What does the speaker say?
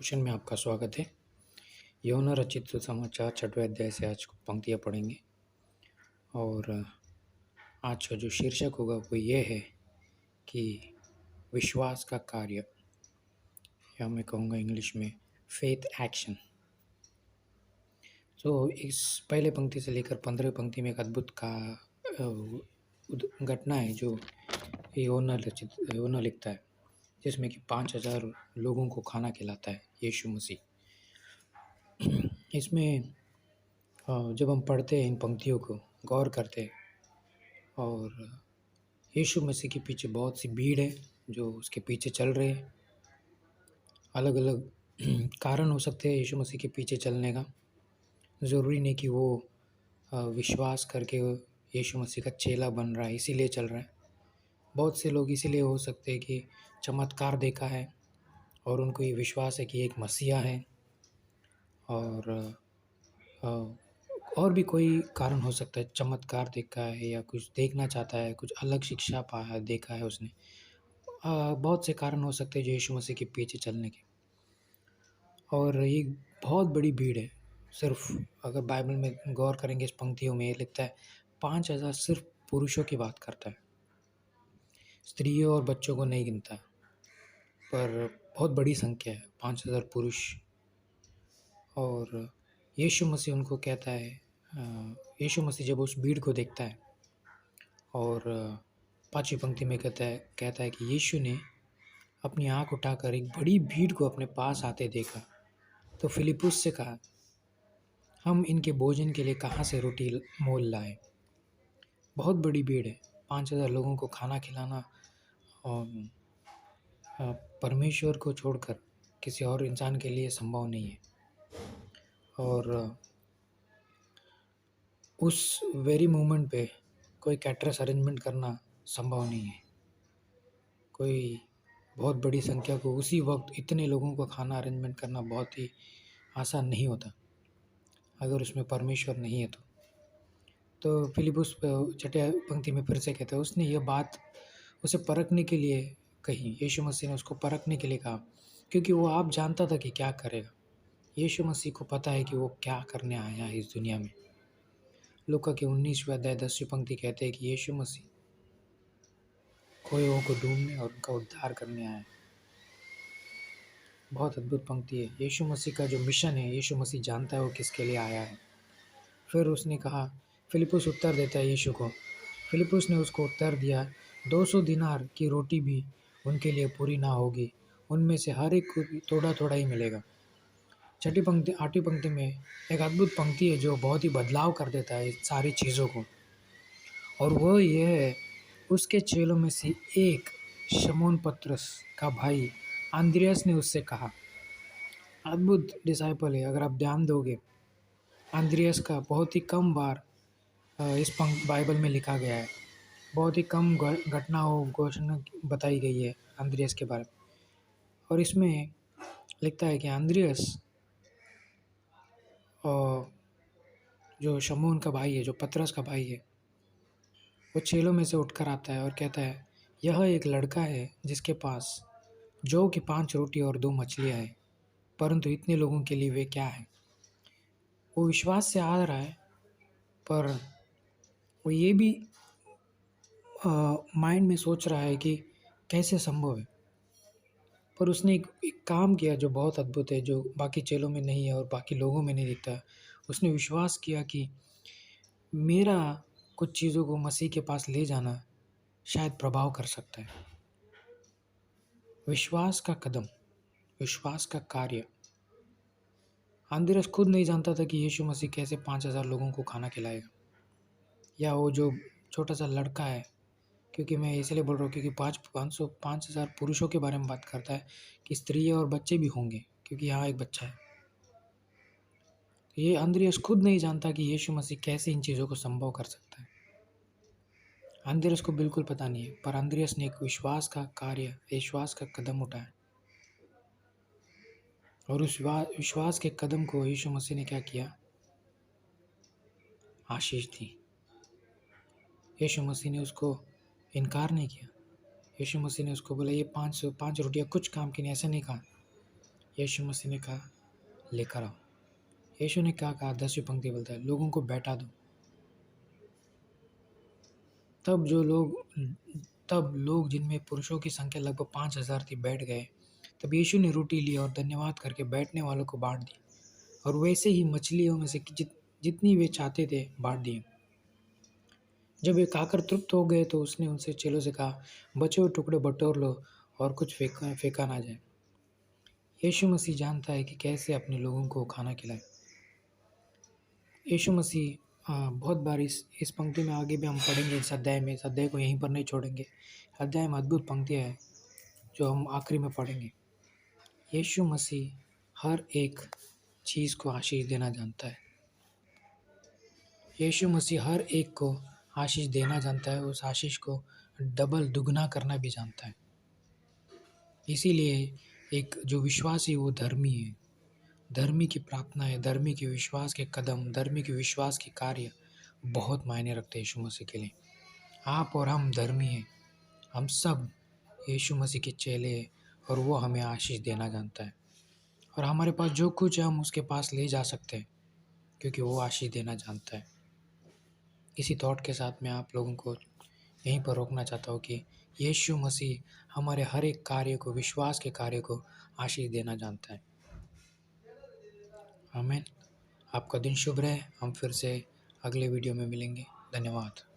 Devotion में आपका स्वागत है। यौन रचित सुसमाचार 6वें अध्याय से आज पंक्तियाँ पढ़ेंगे और आज का जो शीर्षक होगा वो ये है कि विश्वास का कार्य, या मैं कहूँगा इंग्लिश में फेथ एक्शन। तो इस पहले पंक्ति से लेकर 15 पंक्ति में एक अद्भुत का घटना है जो योना लिखता है, जिसमें कि 5,000 लोगों को खाना खिलाता है यीशु मसीह। इसमें जब हम पढ़ते हैं इन पंक्तियों को, गौर करते हैं, और यीशु मसीह के पीछे बहुत सी भीड़ है जो उसके पीछे चल रहे हैं। अलग अलग कारण हो सकते हैं यीशु मसीह के पीछे चलने का। ज़रूरी नहीं कि वो विश्वास करके यीशु मसीह का चेला बन रहा है इसीलिए चल रहा है। बहुत से लोग इसीलिए हो सकते हैं कि चमत्कार देखा है और उनको ये विश्वास है कि एक मसीहा है, और भी कोई कारण हो सकता है। चमत्कार देखा है या कुछ देखना चाहता है, कुछ अलग शिक्षा पाया देखा है उसने। बहुत से कारण हो सकते हैं जो यीशु मसीह के पीछे चलने के। और ये बहुत बड़ी भीड़ है। सिर्फ अगर बाइबल में गौर करेंगे इस पंक्तियों में, ये लिखता है 5,000 सिर्फ पुरुषों की बात करता है, स्त्रियों और बच्चों को नहीं गिनता, पर बहुत बड़ी संख्या है 5,000 पुरुष। और यीशु मसीह उनको कहता है, यीशु मसीह जब उस भीड़ को देखता है और 5वीं पंक्ति में कहता है कि यीशु ने अपनी आँख उठाकर एक बड़ी भीड़ को अपने पास आते देखा तो फिलिप्पुस से कहा, हम इनके भोजन के लिए कहाँ से रोटी मोल लाएं। बहुत बड़ी भीड़ है, 5,000 लोगों को खाना खिलाना परमेश्वर को छोड़कर किसी और इंसान के लिए संभव नहीं है। और उस वेरी मोमेंट पे कोई कैटरस अरेंजमेंट करना संभव नहीं है। कोई बहुत बड़ी संख्या को उसी वक्त इतने लोगों को खाना अरेंजमेंट करना बहुत ही आसान नहीं होता अगर उसमें परमेश्वर नहीं है तो फिलिप्पुस 6ठी पंक्ति में फिर से कहता है, उसने ये बात उसे परखने के लिए कही। यीशु मसीह ने उसको परखने के लिए कहा, क्योंकि वो आप जानता था कि क्या करेगा। यीशु मसीह को पता है कि वो क्या करने आया है इस दुनिया में। लूका के 19वें अध्याय 10वीं पंक्ति कहते हैं कि यीशु मसीह खोयों को ढूंढने और उनका उद्धार करने आया है। बहुत अद्भुत पंक्ति है। यीशु मसीह का जो मिशन है, यीशु मसीह जानता है वो किसके लिए आया है। फिर उसने कहा, फिलिप्पुस उत्तर देता है यीशु को। फिलिप्पुस ने उसको उत्तर दिया, 200 दिनार की रोटी भी उनके लिए पूरी ना होगी, उनमें से हर एक को थोड़ा थोड़ा ही मिलेगा। 8वीं पंक्ति में एक अद्भुत पंक्ति है जो बहुत ही बदलाव कर देता है सारी चीज़ों को, और वो ये है, उसके चेलों में से एक शमौन पतरस का भाई अंद्रियास ने उससे कहा। अद्भुत डिसाइपल है। अगर आप ध्यान दोगे, अंद्रियास का बहुत ही कम बार इस बाइबल में लिखा गया है। बहुत ही कम घटनाओं घोषणा बताई गई है अंद्रियास के बारे में। और इसमें लिखता है कि अंद्रियास जो शमौन का भाई है, जो पतरस का भाई है, वो चेलों में से उठकर आता है और कहता है, यह एक लड़का है जिसके पास जौ की 5 रोटी और 2 मछलियाँ हैं, परंतु इतने लोगों के लिए वे क्या है। वो विश्वास से आ रहा है, पर वो ये भी माइंड में सोच रहा है कि कैसे संभव है। पर उसने एक काम किया जो बहुत अद्भुत है, जो बाकी चेलों में नहीं है और बाकी लोगों में नहीं दिखता है। उसने विश्वास किया कि मेरा कुछ चीज़ों को मसीह के पास ले जाना शायद प्रभाव कर सकता है। विश्वास का कदम, विश्वास का कार्य। अंद्रियास खुद नहीं जानता था कि यीशु मसीह कैसे 5,000 लोगों को खाना खिलाएगा, या वो जो छोटा सा लड़का है, क्योंकि मैं इसलिए बोल रहा हूँ क्योंकि 5,000 पुरुषों के बारे में बात करता है कि स्त्रियाँ और बच्चे भी होंगे, क्योंकि यहाँ एक बच्चा है। ये अंद्रियास खुद नहीं जानता कि यीशु मसीह कैसे इन चीज़ों को संभव कर सकता है। अंद्रियास को बिल्कुल पता नहीं है, पर अंद्रियास ने एक विश्वास का कार्य, विश्वास का कदम उठाया, और उस विश्वास के कदम को यीशु मसीह ने क्या किया, आशीष दी। यीशु मसीह ने उसको इनकार नहीं किया। यीशु मसीह ने उसको बोला, ये 5 रोटियाँ कुछ काम की नहीं, ऐसा नहीं कहा। यीशु मसीह ने कहा, लेकर आओ। यीशु ने क्या कहा? 10वीं पंक्ति बोलता है, लोगों को बैठा दो। तब जो लोग तब लोग जिनमें पुरुषों की संख्या लगभग 5,000 थी बैठ गए। तब यीशु ने रोटी ली और धन्यवाद करके बैठने वालों को बाँट दी और वैसे ही मछलियों में से जितनी वे चाहते थे बाँट दिए। जब वे खाकर तृप्त हो गए तो उसने उनसे चेलों से कहा, बचे हुए टुकड़े बटोर लो और कुछ फेंका ना जाए। यीशु मसीह जानता है कि कैसे अपने लोगों को खाना खिलाए। यीशु मसीह बहुत बार इस पंक्ति में आगे भी हम पढ़ेंगे इस अध्याय में। इस अध्याय को यहीं पर नहीं छोड़ेंगे। अध्याय में अद्भुत पंक्तियाँ हैं जो हम आखिरी में पढ़ेंगे। यीशु मसीह हर एक चीज़ को आशीष देना जानता है। यीशु मसीह हर एक को आशीष देना जानता है, उस आशीष को डबल दुगना करना भी जानता है। इसीलिए एक जो विश्वासी वो धर्मी है। धर्मी की प्रार्थनाएँ, धर्मी के विश्वास के कदम, धर्मी के विश्वास के कार्य बहुत मायने रखते हैं यीशु मसीह के लिए। आप और हम धर्मी हैं। हम सब यीशु मसीह के चेले हैं और वो हमें आशीष देना जानता है। और हमारे पास जो कुछ है हम उसके पास ले जा सकते हैं क्योंकि वो आशीष देना जानता है। इसी थॉट के साथ मैं आप लोगों को यहीं पर रोकना चाहता हूँ कि यीशु मसीह हमारे हर एक कार्य को, विश्वास के कार्य को आशीष देना जानता है। आमीन। आपका दिन शुभ रहे। हम फिर से अगले वीडियो में मिलेंगे। धन्यवाद।